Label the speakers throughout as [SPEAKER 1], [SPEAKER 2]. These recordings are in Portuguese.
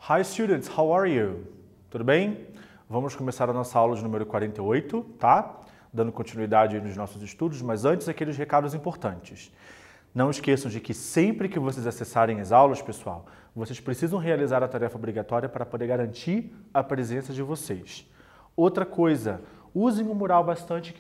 [SPEAKER 1] Hi students, how are you? Tudo bem? Vamos começar a nossa aula de número 48, tá? Dando continuidade aí nos nossos estudos, mas antes aqueles recados importantes. Não esqueçam de que sempre que vocês acessarem as aulas, pessoal, vocês precisam realizar a tarefa obrigatória para poder garantir a presença de vocês. Outra coisa, usem o mural bastante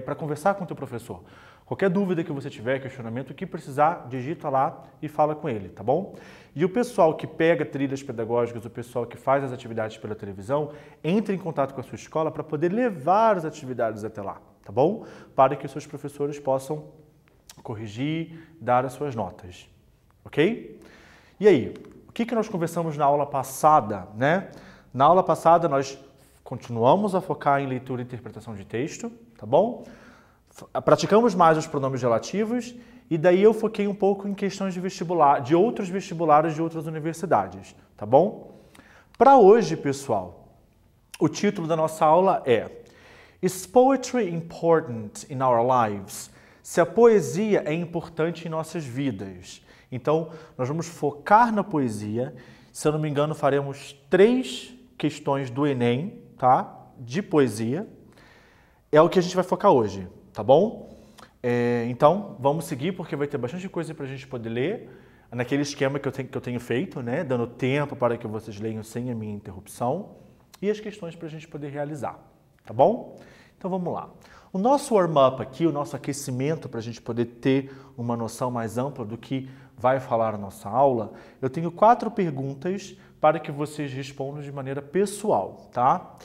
[SPEAKER 1] para conversar com o teu professor. Qualquer dúvida que você tiver, questionamento, que precisar, digita lá e fala com ele, tá bom? E o pessoal que pega trilhas pedagógicas, o pessoal que faz as atividades pela televisão, entre em contato com a sua escola para poder levar as atividades até lá, tá bom? Para que os seus professores possam corrigir, dar as suas notas, ok? E aí, o que nós conversamos na aula passada, né? Na aula passada nós continuamos a focar em leitura e interpretação de texto, tá bom? Praticamos mais os pronomes relativos e daí eu foquei um pouco em questões de vestibular, de outros vestibulares de outras universidades, tá bom? Para hoje, pessoal, o título da nossa aula é Is Poetry Important in Our Lives? Se a poesia é importante em nossas vidas. Então, nós vamos focar na poesia. Se eu não me engano, faremos 3 questões do Enem, tá? De poesia. É o que a gente vai focar hoje. Tá bom? Então, vamos seguir porque vai ter bastante coisa para a gente poder ler naquele esquema que eu tenho feito, né? Dando tempo para que vocês leiam sem a minha interrupção e as questões para a gente poder realizar, tá bom? Então, vamos lá. O nosso warm-up aqui, o nosso aquecimento para a gente poder ter uma noção mais ampla do que vai falar a nossa aula, eu tenho 4 perguntas para que vocês respondam de maneira pessoal, tá?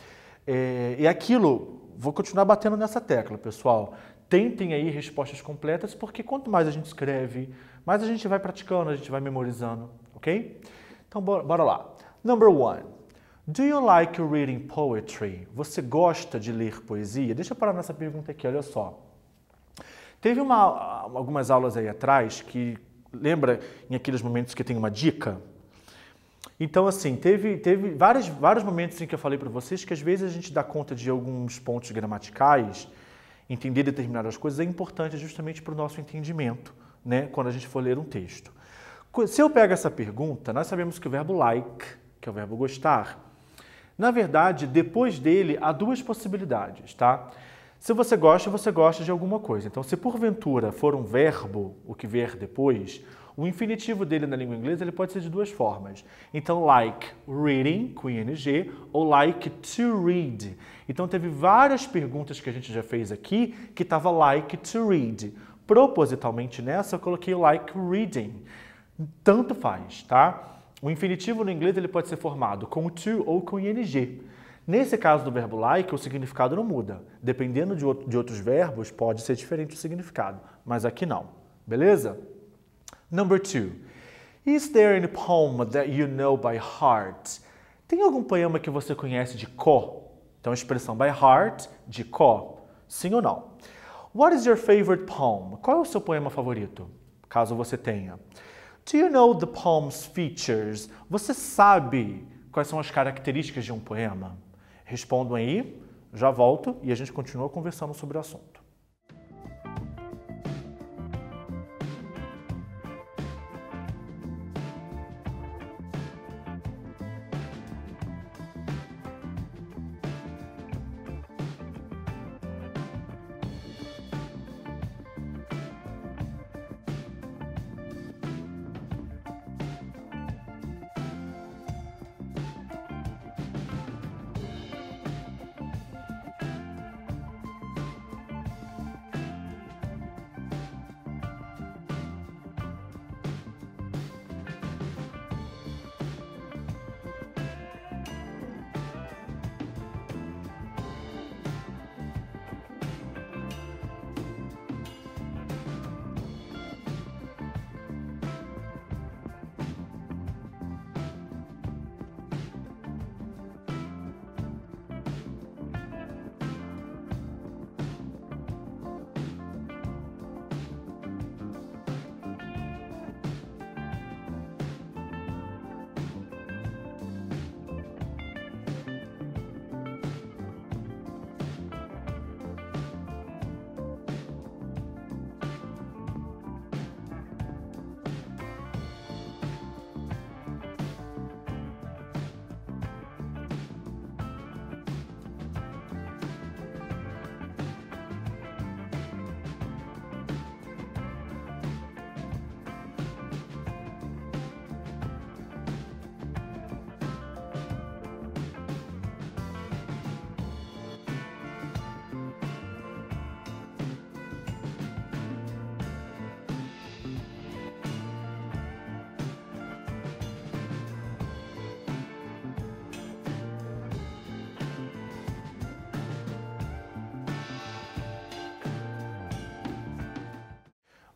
[SPEAKER 1] E aquilo... Vou continuar batendo nessa tecla, pessoal. Tentem aí respostas completas, porque quanto mais a gente escreve, mais a gente vai praticando, a gente vai memorizando, ok? Então, bora lá. Number 1. Do you like reading poetry? Você gosta de ler poesia? Deixa eu parar nessa pergunta aqui, olha só. Teve algumas aulas aí atrás que, lembra em aqueles momentos que tem uma dica? Então, assim, teve vários momentos em que eu falei para vocês que às vezes a gente dá conta de alguns pontos gramaticais, entender determinadas coisas é importante justamente para o nosso entendimento, né, quando a gente for ler um texto. Se eu pego essa pergunta, nós sabemos que o verbo like, que é o verbo gostar, na verdade, depois dele há 2 possibilidades, tá? Se você gosta de alguma coisa. Então, se porventura for um verbo, o que vier depois, o infinitivo dele na língua inglesa ele pode ser de 2 formas. Então, like reading, com ing, ou like to read. Então, teve várias perguntas que a gente já fez aqui que estava like to read. Propositalmente nessa, eu coloquei o like reading. Tanto faz, tá? O infinitivo no inglês ele pode ser formado com to ou com ing. Nesse caso do verbo like, o significado não muda. Dependendo de outros verbos, pode ser diferente o significado, mas aqui não. Beleza? Number 2. Is there any poem that you know by heart? Tem algum poema que você conhece de cor? Então, a expressão by heart, de cor. Sim ou não? What is your favorite poem? Qual é o seu poema favorito? Caso você tenha. Do you know the poem's features? Você sabe quais são as características de um poema? Respondam aí, já volto e a gente continua conversando sobre o assunto.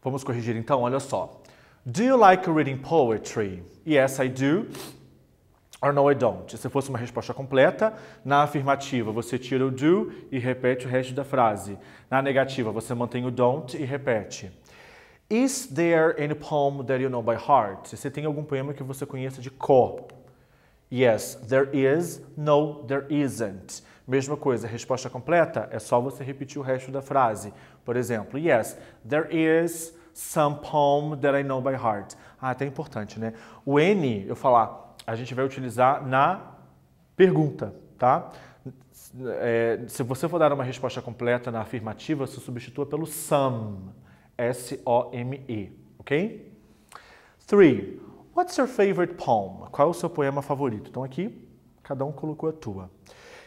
[SPEAKER 1] Vamos corrigir então, olha só. Do you like reading poetry? Yes, I do. Or no, I don't. Se fosse uma resposta completa, na afirmativa você tira o do e repete o resto da frase. Na negativa você mantém o don't e repete. Is there any poem that you know by heart? Se você tem algum poema que você conheça de cor. Yes, there is. No, there isn't. Mesma coisa, resposta completa é só você repetir o resto da frase. Por exemplo, yes, there is some poem that I know by heart. Ah, até importante, né? O N, eu falar, a gente vai utilizar na pergunta, tá? Se você for dar uma resposta completa na afirmativa, você substitua pelo some, S-O-M-E, ok? 3. What's your favorite poem? Qual é o seu poema favorito? Então aqui, cada um colocou a tua.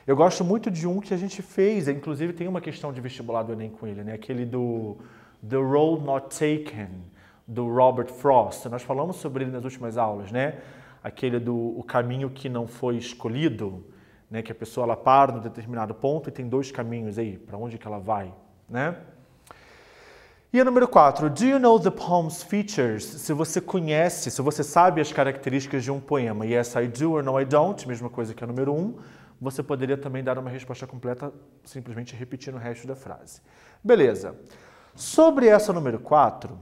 [SPEAKER 1] Eu gosto muito de um que a gente fez, inclusive tem uma questão de vestibular do Enem com ele, né? Aquele do The Road Not Taken, do Robert Frost. Nós falamos sobre ele nas últimas aulas, né? Aquele do O Caminho que Não Foi Escolhido, né? Que a pessoa ela para num determinado ponto e tem dois caminhos aí, para onde que ela vai, né? E a número 4, do you know the poem's features? Se você conhece, se você sabe as características de um poema, yes, I do or no, I don't, mesma coisa que a número 1, você poderia também dar uma resposta completa simplesmente repetindo o resto da frase. Beleza. Sobre essa número 4,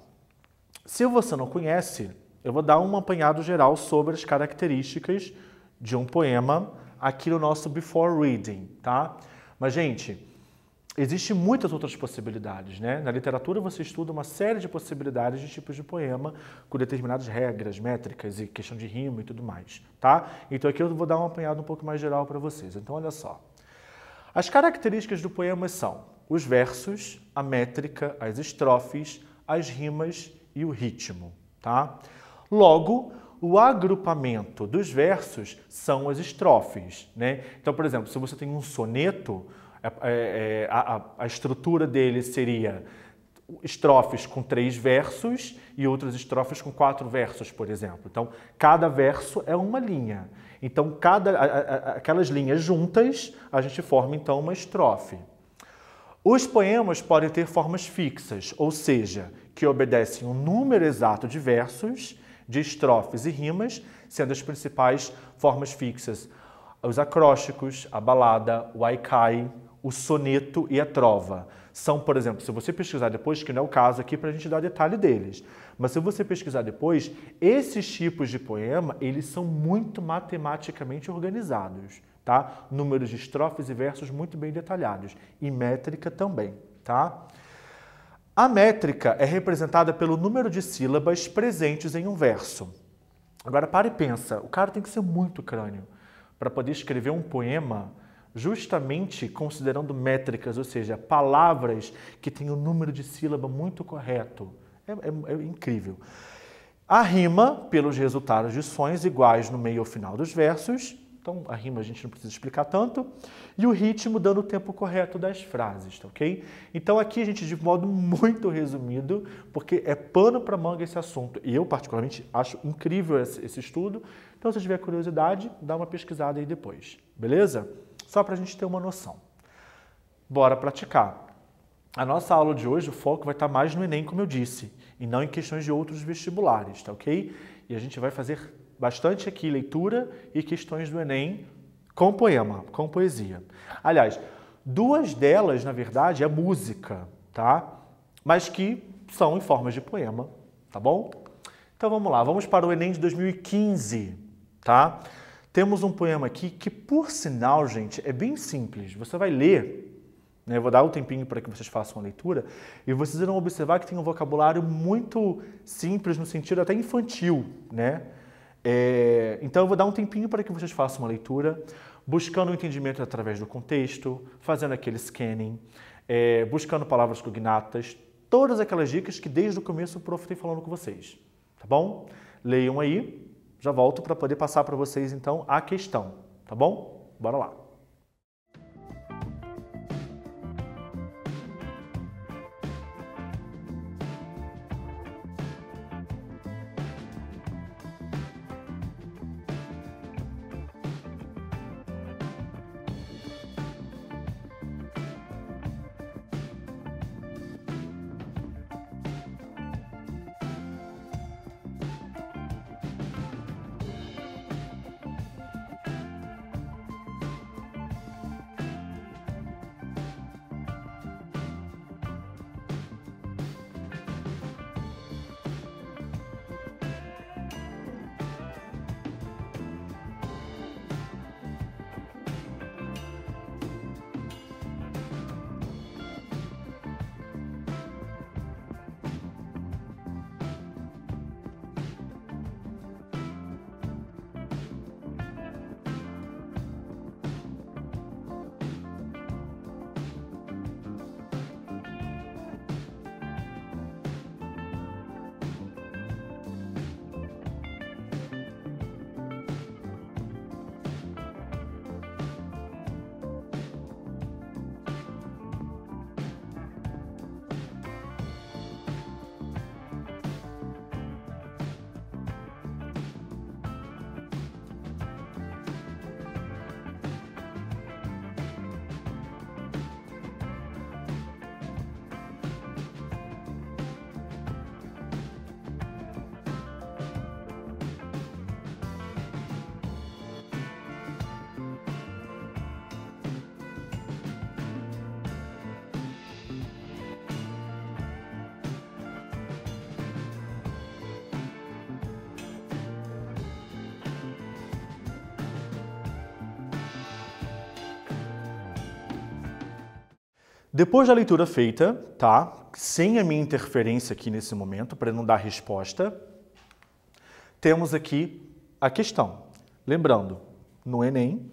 [SPEAKER 1] se você não conhece, eu vou dar um apanhado geral sobre as características de um poema aqui no nosso Before Reading, tá? Mas, gente, existem muitas outras possibilidades, né? Na literatura você estuda uma série de possibilidades de tipos de poema com determinadas regras, métricas e questão de rima e tudo mais, tá? Então aqui eu vou dar um apanhado um pouco mais geral para vocês. Então olha só. As características do poema são os versos, a métrica, as estrofes, as rimas e o ritmo, tá? Logo, o agrupamento dos versos são as estrofes, né? Então, por exemplo, se você tem um soneto, a estrutura dele seria estrofes com 3 versos e outras estrofes com 4 versos, por exemplo. Então, cada verso é uma linha. Então, aquelas linhas juntas, a gente forma, então, uma estrofe. Os poemas podem ter formas fixas, ou seja, que obedecem um número exato de versos, de estrofes e rimas, sendo as principais formas fixas os acrósticos, a balada, o haikai, o soneto e a trova. São, por exemplo, se você pesquisar depois, que não é o caso aqui para a gente dar detalhe deles, mas se você pesquisar depois, esses tipos de poema, eles são muito matematicamente organizados, tá? Números de estrofes e versos muito bem detalhados, e métrica também, tá? A métrica é representada pelo número de sílabas presentes em um verso. Agora, para e pensa, o cara tem que ser muito crânio para poder escrever um poema justamente considerando métricas, ou seja, palavras que têm um número de sílaba muito correto. É incrível. A rima, pelos resultados de sons iguais no meio ou final dos versos, então a rima a gente não precisa explicar tanto, e o ritmo dando o tempo correto das frases, tá ok? Então aqui a gente, de modo muito resumido, porque é pano para manga esse assunto, e eu particularmente acho incrível esse estudo, então se tiver curiosidade, dá uma pesquisada aí depois, beleza? Só para a gente ter uma noção. Bora praticar. A nossa aula de hoje, o foco vai estar mais no Enem, como eu disse, e não em questões de outros vestibulares, tá ok? E a gente vai fazer bastante aqui leitura e questões do Enem com poema, com poesia. Aliás, 2 delas, na verdade, é música, tá? Mas que são em formas de poema, tá bom? Então vamos lá, vamos para o Enem de 2015, tá? Temos um poema aqui que, por sinal, gente, é bem simples. Você vai ler, né? Eu vou dar um tempinho para que vocês façam a leitura, e vocês irão observar que tem um vocabulário muito simples, no sentido até infantil, né? Então eu vou dar um tempinho para que vocês façam uma leitura, buscando o entendimento através do contexto, fazendo aquele scanning, buscando palavras cognatas, todas aquelas dicas que desde o começo o prof tem falando com vocês, tá bom? Leiam aí, já volto para poder passar para vocês então a questão, tá bom? Bora lá! Depois da leitura feita, tá? Sem a minha interferência aqui nesse momento, para não dar resposta, temos aqui a questão. Lembrando, no Enem,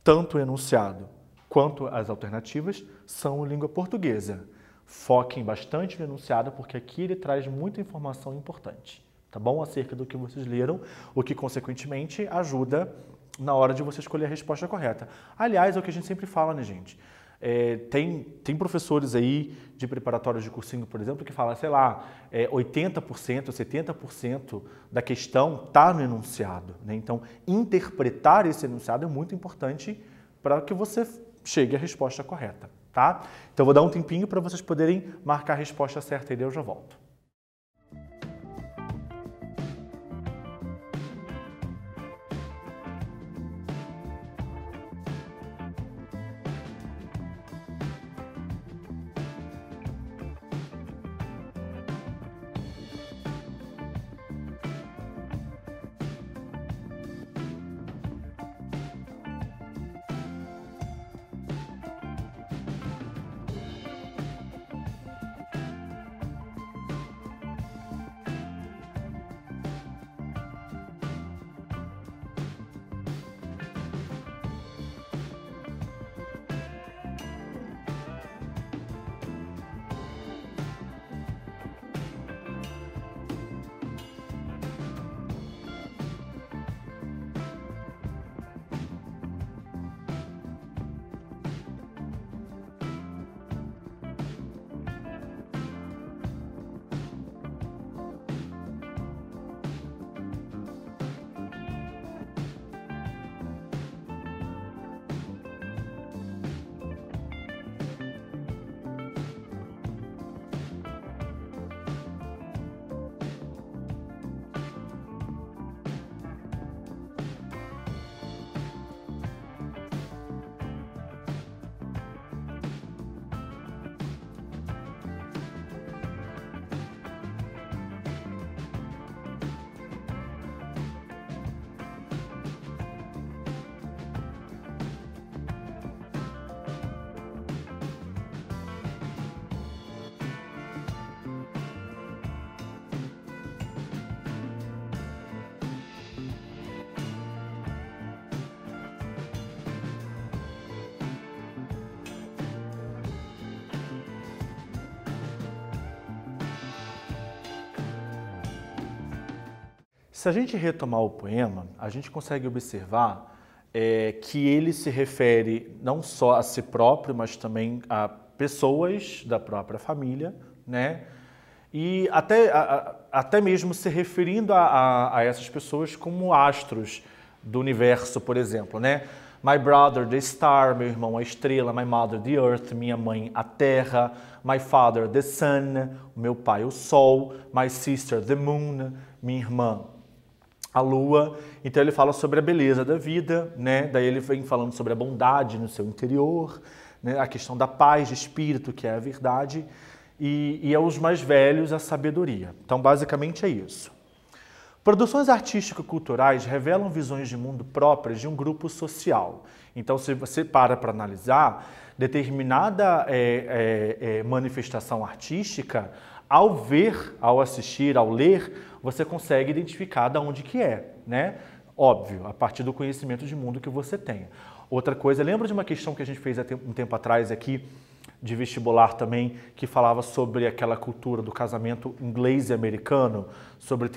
[SPEAKER 1] tanto o enunciado quanto as alternativas são em língua portuguesa. Foquem bastante no enunciado, porque aqui ele traz muita informação importante, tá bom? Acerca do que vocês leram, o que, consequentemente, ajuda na hora de você escolher a resposta correta. Aliás, é o que a gente sempre fala, né, gente? Tem professores aí de preparatórios de cursinho, por exemplo, que falam, sei lá, 80%, 70% da questão está no enunciado, né? Então, interpretar esse enunciado é muito importante para que você chegue à resposta correta, tá? Então, eu vou dar um tempinho para vocês poderem marcar a resposta certa e eu já volto. Se a gente retomar o poema, a gente consegue observar que ele se refere não só a si próprio, mas também a pessoas da própria família, né? E até mesmo se referindo a essas pessoas como astros do universo, por exemplo, né? My brother, the star, meu irmão, a estrela. My mother, the earth, minha mãe, a terra. My father, the sun, meu pai, o sol. My sister, the moon, minha irmã, a lua. Então ele fala sobre a beleza da vida, né? Daí ele vem falando sobre a bondade no seu interior, né? A questão da paz de espírito, que é a verdade, e aos mais velhos a sabedoria. Então basicamente é isso. Produções artístico-culturais revelam visões de mundo próprias de um grupo social. Então, se você para analisar, determinada manifestação artística, ao ver, ao assistir, ao ler, você consegue identificar de onde que é, né? Óbvio, a partir do conhecimento de mundo que você tenha. Outra coisa, lembra de uma questão que a gente fez há um tempo atrás aqui, de vestibular também, que falava sobre aquela cultura do casamento inglês e americano, sobre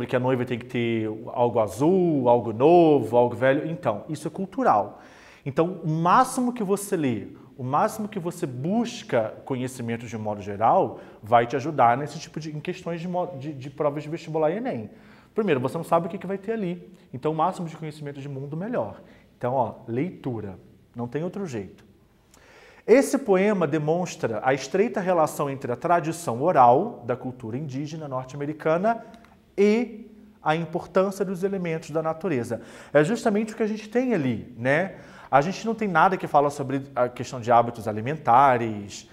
[SPEAKER 1] que a noiva tem que ter algo azul, algo novo, algo velho. Então, isso é cultural. Então, o máximo que você lê, o máximo que você busca conhecimento de modo geral, vai te ajudar nesse tipo em questões de provas de vestibular e Enem. Primeiro, você não sabe o que vai ter ali. Então, o máximo de conhecimento de mundo, melhor. Então, ó, leitura. Não tem outro jeito. Esse poema demonstra a estreita relação entre a tradição oral da cultura indígena norte-americana e a importância dos elementos da natureza. É justamente o que a gente tem ali, né? A gente não tem nada que fala sobre a questão de hábitos alimentares,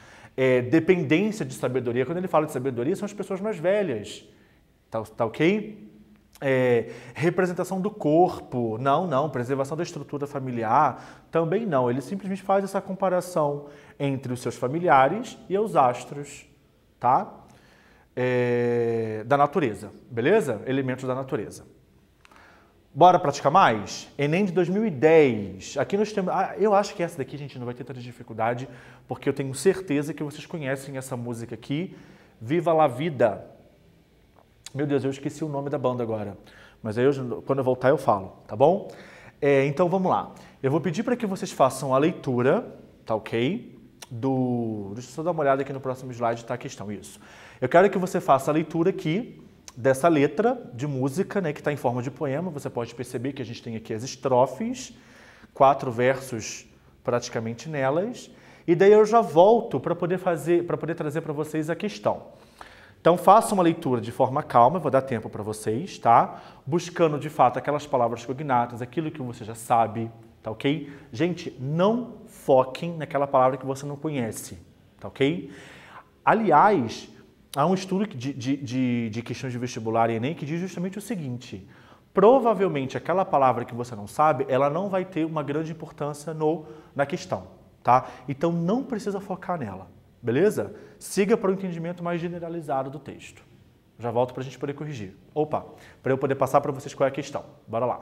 [SPEAKER 1] dependência de sabedoria. Quando ele fala de sabedoria, são as pessoas mais velhas, tá ok? representação do corpo, não, preservação da estrutura familiar, também não. Ele simplesmente faz essa comparação entre os seus familiares e os astros, tá? Da natureza, beleza? Elementos da natureza. Bora praticar mais? Enem de 2010. Aqui nós temos... eu acho que essa daqui a gente não vai ter tanta dificuldade, porque eu tenho certeza que vocês conhecem essa música aqui, Viva la Vida. Meu Deus, eu esqueci o nome da banda agora, mas aí quando eu voltar eu falo, tá bom? Então vamos lá. Eu vou pedir para que vocês façam a leitura, tá ok? Deixa eu só dar uma olhada aqui no próximo slide, tá a questão, isso. Eu quero que você faça a leitura aqui dessa letra de música, né, que está em forma de poema. Você pode perceber que a gente tem aqui as estrofes, 4 versos praticamente nelas, e daí eu já volto para poder trazer para vocês a questão. Então faça uma leitura de forma calma, vou dar tempo para vocês, tá? Buscando de fato aquelas palavras cognatas, aquilo que você já sabe, tá ok? Gente, não foquem naquela palavra que você não conhece, tá ok? Aliás, há um estudo de questões de vestibular e Enem que diz justamente o seguinte: provavelmente aquela palavra que você não sabe, ela não vai ter uma grande importância na questão, tá? Então não precisa focar nela, beleza? Siga para o entendimento mais generalizado do texto. Já volto para a gente poder corrigir. Para eu poder passar para vocês qual é a questão. Bora lá.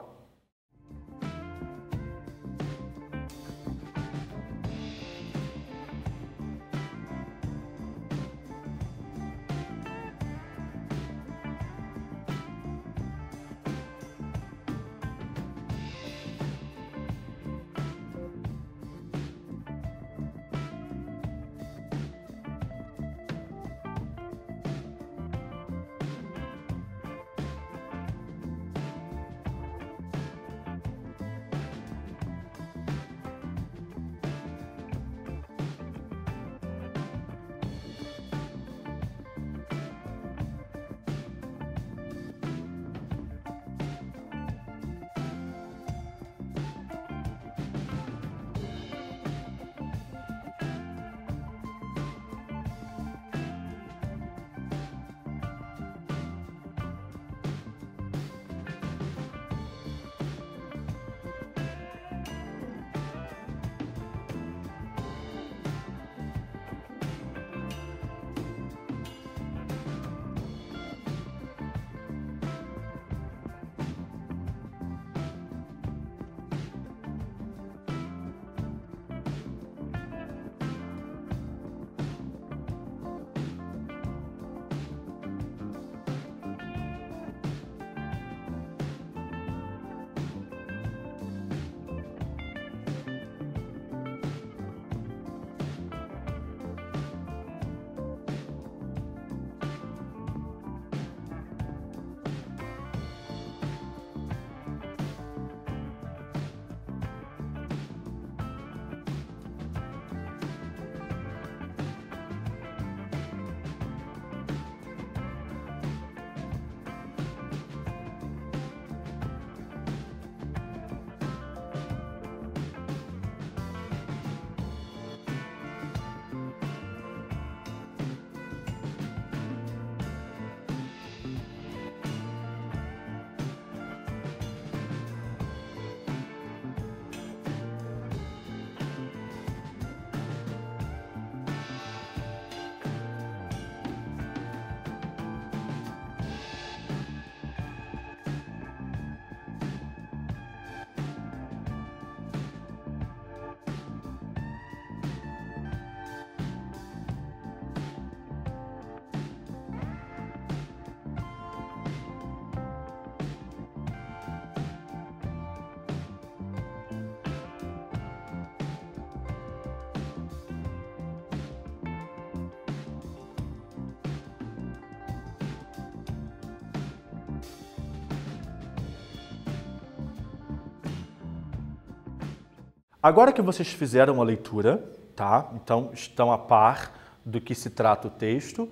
[SPEAKER 1] Agora que vocês fizeram a leitura, tá? Então estão a par do que se trata o texto.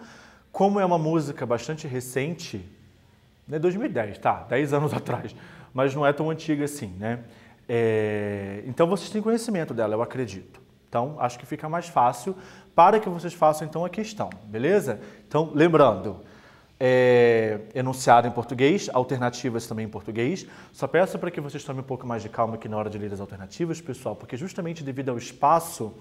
[SPEAKER 1] Como é uma música bastante recente, né? 2010, tá? 10 anos atrás, mas não é tão antiga assim, né? Então vocês têm conhecimento dela, eu acredito. Então acho que fica mais fácil para que vocês façam então a questão, beleza? Então lembrando, enunciado em português, alternativas também em português. Só peço para que vocês tomem um pouco mais de calma aqui na hora de ler as alternativas, pessoal, porque justamente devido ao espaço,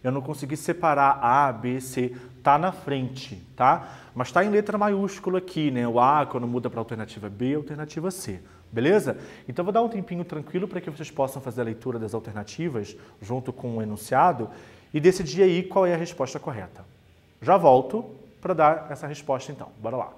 [SPEAKER 1] eu não consegui separar A, B, C, tá na frente, tá? Mas tá em letra maiúscula aqui, né? O A, quando muda para alternativa B, alternativa C, beleza? Então vou dar um tempinho tranquilo para que vocês possam fazer a leitura das alternativas junto com o enunciado e decidir aí qual é a resposta correta. Já volto para dar essa resposta então. Bora lá.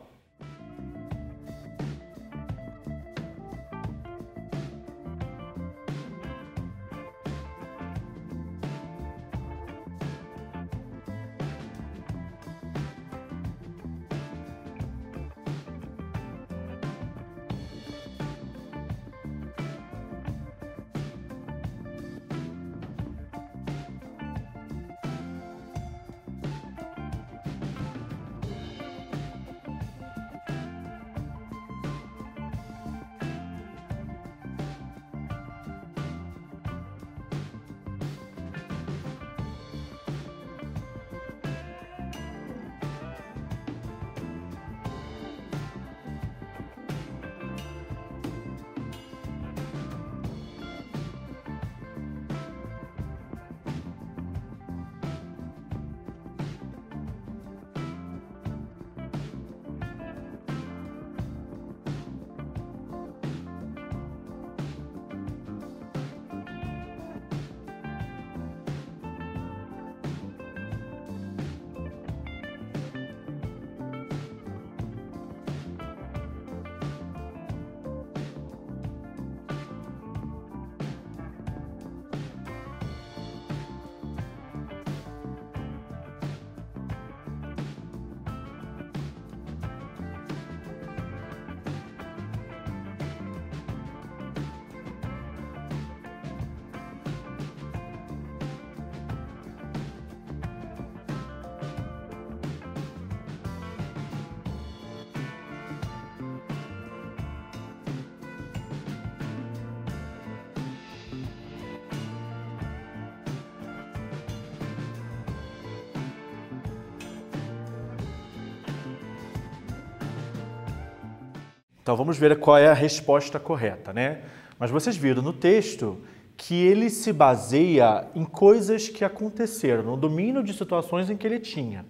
[SPEAKER 1] Então vamos ver qual é a resposta correta, né? Mas vocês viram no texto que ele se baseia em coisas que aconteceram, no domínio de situações em que ele tinha,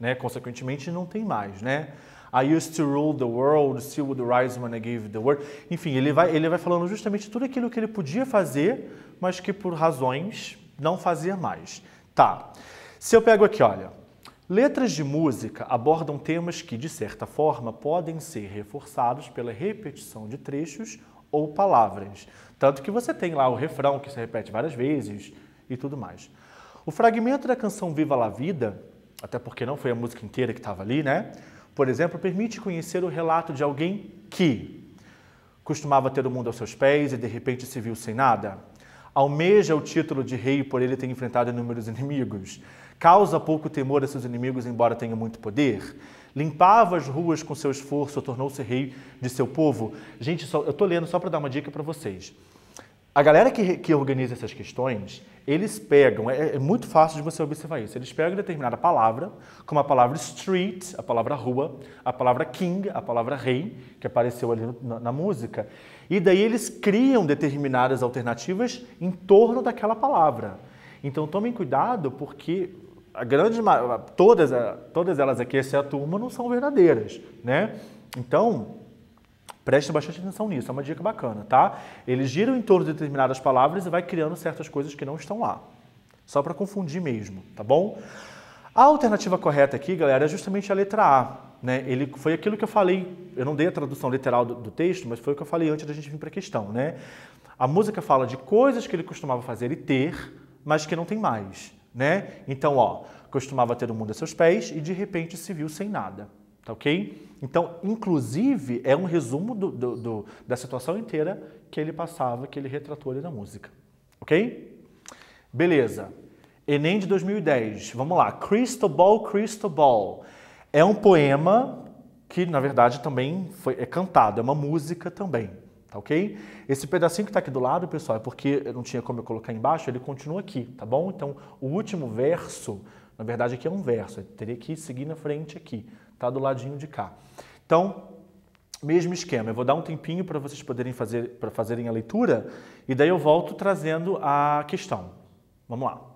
[SPEAKER 1] né? Consequentemente não tem mais, né? I used to rule the world, still would rise when I gave the word. Enfim, ele vai falando justamente tudo aquilo que ele podia fazer, mas que por razões não fazia mais. Tá. Se eu pego aqui, olha, letras de música abordam temas que, de certa forma, podem ser reforçados pela repetição de trechos ou palavras. Tanto que você tem lá o refrão que se repete várias vezes e tudo mais. O fragmento da canção Viva la Vida, até porque não foi a música inteira que estava ali, né? Por exemplo, permite conhecer o relato de alguém que costumava ter o mundo aos seus pés e de repente se viu sem nada. Almeja o título de rei por ele ter enfrentado inúmeros inimigos. Causa pouco temor a seus inimigos, embora tenha muito poder. Limpava as ruas com seu esforço, tornou-se rei de seu povo. Gente, eu estou lendo só para dar uma dica para vocês. A galera que organiza essas questões, eles pegam, é muito fácil de você observar isso, eles pegam determinada palavra, como a palavra street, a palavra rua, a palavra king, a palavra rei, que apareceu ali na música, e daí eles criam determinadas alternativas em torno daquela palavra. Então tomem cuidado, porque todas elas aqui, exceto uma, não são verdadeiras, né? Então, prestem bastante atenção nisso, é uma dica bacana, tá? Eles giram em torno de determinadas palavras e vai criando certas coisas que não estão lá. Só para confundir mesmo, tá bom? A alternativa correta aqui, galera, é justamente a letra A, né? Foi aquilo que eu falei, eu não dei a tradução literal do texto, mas foi o que eu falei antes da gente vir para a questão, né? A música fala de coisas que ele costumava fazer e ter, mas que não tem mais, né? Então, ó, costumava ter o mundo a seus pés e de repente se viu sem nada, tá ok? Então, inclusive, é um resumo da situação inteira que ele passava, que ele retratou ali na música, ok? Beleza. Enem de 2010, vamos lá. Crystal Ball, Crystal Ball. É um poema que, na verdade, também é cantado, é uma música também. Tá ok? Esse pedacinho que está aqui do lado, pessoal, é porque eu não tinha como eu colocar embaixo, ele continua aqui, tá bom? Então, o último verso, na verdade, aqui é um verso, eu teria que seguir na frente aqui, tá do ladinho de cá. Então, mesmo esquema, eu vou dar um tempinho para vocês poderem fazerem a leitura e daí eu volto trazendo a questão. Vamos lá.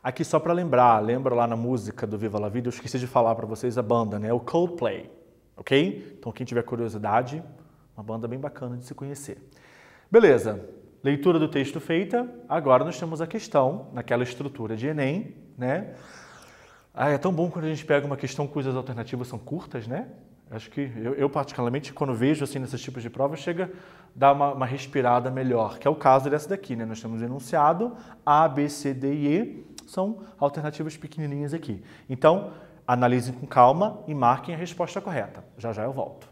[SPEAKER 1] Aqui só para lembrar, lembra lá na música do Viva La Vida, eu esqueci de falar para vocês a banda, né? O Coldplay, ok? Então quem tiver curiosidade, uma banda bem bacana de se conhecer. Beleza, leitura do texto feita, agora nós temos a questão, naquela estrutura de Enem, né? É tão bom quando a gente pega uma questão cujas alternativas são curtas, né? Acho que eu particularmente, quando vejo assim nesses tipos de provas, chega a dar uma respirada melhor, que é o caso dessa daqui, né? Nós temos enunciado A, B, C, D e E, são alternativas pequenininhas aqui. Então, analisem com calma e marquem a resposta correta. Já já eu volto.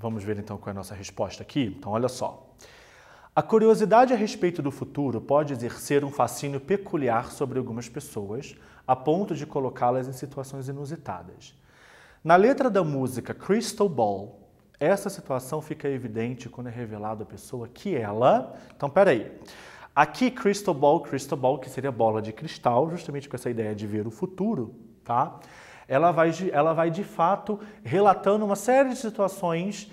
[SPEAKER 1] Vamos ver então qual é a nossa resposta aqui? Então, olha só. A curiosidade a respeito do futuro pode exercer um fascínio peculiar sobre algumas pessoas, a ponto de colocá-las em situações inusitadas. Na letra da música Crystal Ball, essa situação fica evidente quando é revelado à pessoa que ela... Então, peraí. Aqui, Crystal Ball, que seria bola de cristal, justamente com essa ideia de ver o futuro, tá? Ela vai de fato relatando uma série de situações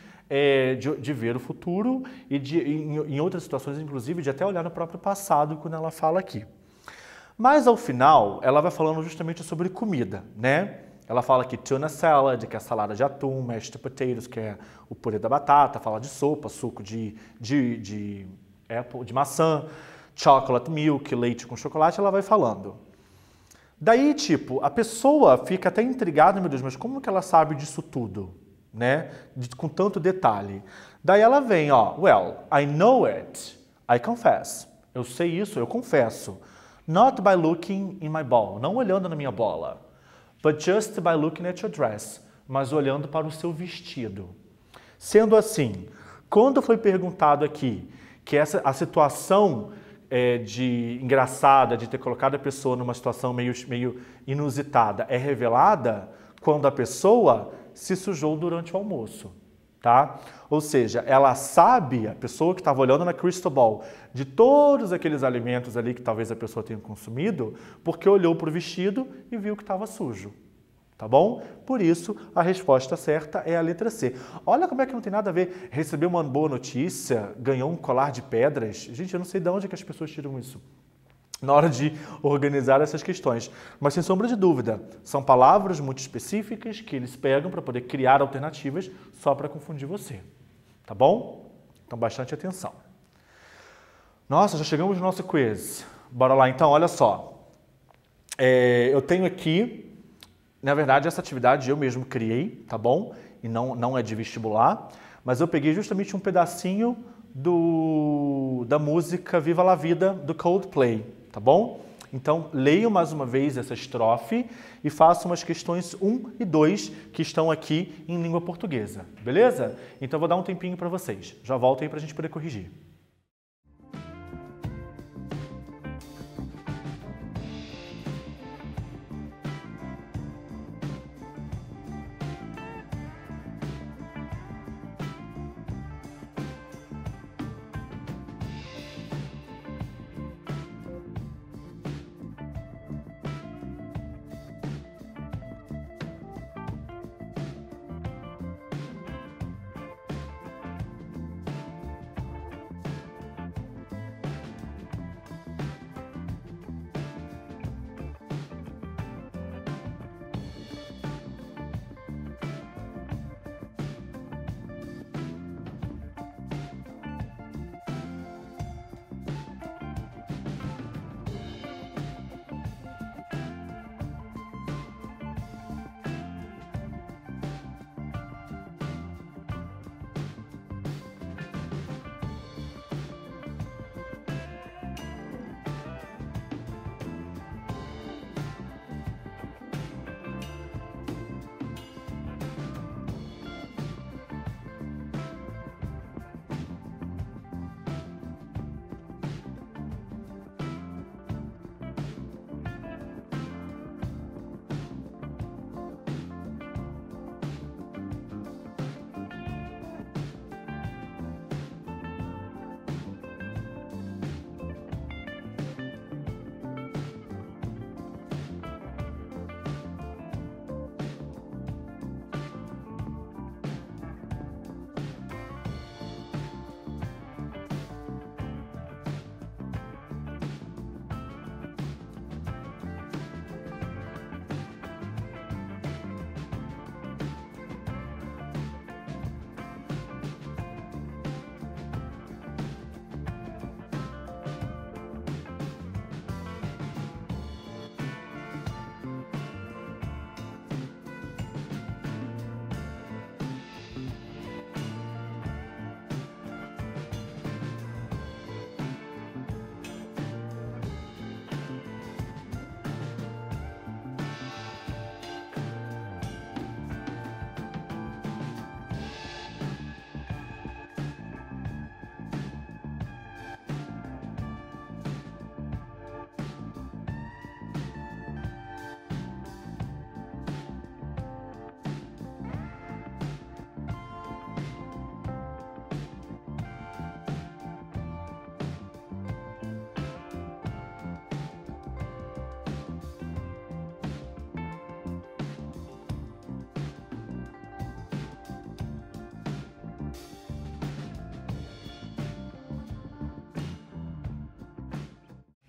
[SPEAKER 1] de ver o futuro e em outras situações, inclusive, de até olhar no próprio passado quando ela fala aqui. Mas ao final, ela vai falando justamente sobre comida, né? Ela fala que tuna salad, que é a salada de atum, mashed potatoes, que é o purê da batata, fala de sopa, suco de maçã, chocolate milk, leite com chocolate, ela vai falando. Daí, tipo, a pessoa fica até intrigada, meu Deus, mas como que ela sabe disso tudo, né? Com tanto detalhe. Daí ela vem, ó, well, I know it, I confess. Eu sei isso, eu confesso. Not by looking in my ball, não olhando na minha bola. But just by looking at your dress, mas olhando para o seu vestido. Sendo assim, quando foi perguntado aqui que a situação engraçada de ter colocado a pessoa numa situação meio inusitada é revelada quando a pessoa se sujou durante o almoço, tá? Ou seja, ela sabe, a pessoa que estava olhando na Crystal Ball, de todos aqueles alimentos ali que talvez a pessoa tenha consumido, porque olhou para o vestido e viu que estava sujo. Tá bom? Por isso, a resposta certa é a letra C. Olha como é que não tem nada a ver. Recebeu uma boa notícia, ganhou um colar de pedras. Gente, eu não sei de onde que as pessoas tiram isso na hora de organizar essas questões. Mas, sem sombra de dúvida, são palavras muito específicas que eles pegam para poder criar alternativas só para confundir você. Tá bom? Então, bastante atenção. Nossa, já chegamos no nosso quiz. Bora lá, então, olha só. Eu tenho aqui... Na verdade, essa atividade eu mesmo criei, tá bom? E não é de vestibular, mas eu peguei justamente um pedacinho da música Viva la Vida, do Coldplay, tá bom? Então, leio mais uma vez essa estrofe e faço umas questões 1 e 2 que estão aqui em língua portuguesa, beleza? Então, eu vou dar um tempinho para vocês. Já volto aí para a gente poder corrigir.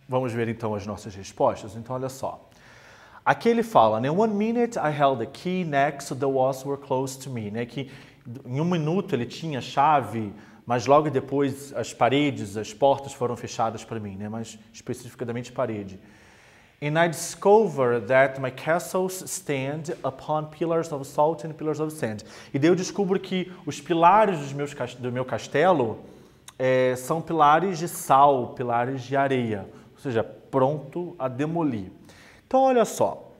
[SPEAKER 1] Vamos ver então as nossas respostas. Então, olha só. Aqui ele fala, né? 1 minute I held the key, next the walls were close to me. Né? Que em 1 minuto ele tinha a chave, mas logo depois as paredes, as portas foram fechadas para mim, né? Mais especificamente parede. And I discovered that my castles stand upon pillars of salt and pillars of sand. E daí eu descubro que os pilares do meu castelo são pilares de sal, pilares de areia, ou seja, pronto a demolir. Então, olha só,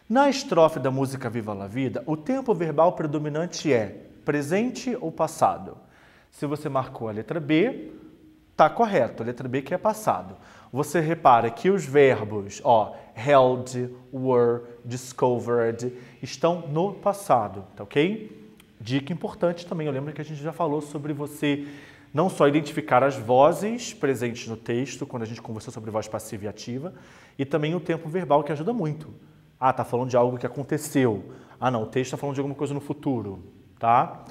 [SPEAKER 1] na estrofe da música Viva la Vida, o tempo verbal predominante é presente ou passado. Se você marcou a letra B, está correto, a letra B que é passado. Você repara que os verbos, held, were, discovered, estão no passado, tá ok? Dica importante também, eu lembro que a gente já falou sobre você não só identificar as vozes presentes no texto, quando a gente conversou sobre voz passiva e ativa, e também o tempo verbal, que ajuda muito. Ah, tá falando de algo que aconteceu. Ah, não, o texto está falando de alguma coisa no futuro, tá?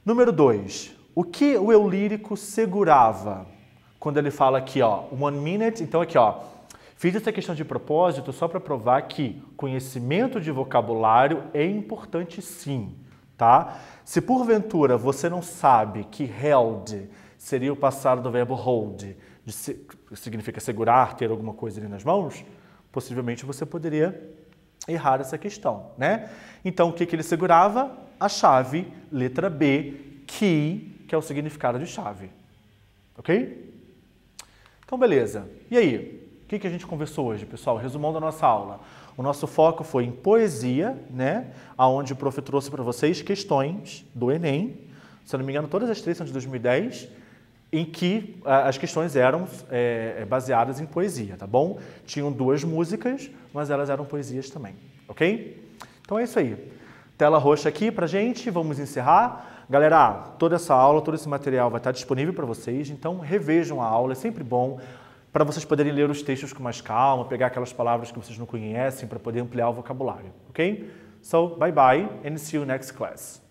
[SPEAKER 1] Número 2. O que o eu lírico segurava? Quando ele fala aqui, 1 minute, então aqui, fiz essa questão de propósito só para provar que conhecimento de vocabulário é importante sim, tá? Se porventura você não sabe que held seria o passado do verbo hold, que significa segurar, ter alguma coisa ali nas mãos, possivelmente você poderia errar essa questão, né? Então, o que ele segurava? A chave, letra B, key, que é o significado de chave, ok? Então, beleza. E aí? O que a gente conversou hoje, pessoal? Resumão da nossa aula. O nosso foco foi em poesia, né? Onde o prof trouxe para vocês questões do Enem. Se eu não me engano, todas as 3 são de 2010, em que as questões eram baseadas em poesia, tá bom? Tinham 2 músicas, mas elas eram poesias também, ok? Então é isso aí. Tela roxa aqui pra gente, vamos encerrar. Galera, toda essa aula, todo esse material vai estar disponível para vocês, então revejam a aula, é sempre bom para vocês poderem ler os textos com mais calma, pegar aquelas palavras que vocês não conhecem para poder ampliar o vocabulário, ok? So, bye bye and see you next class.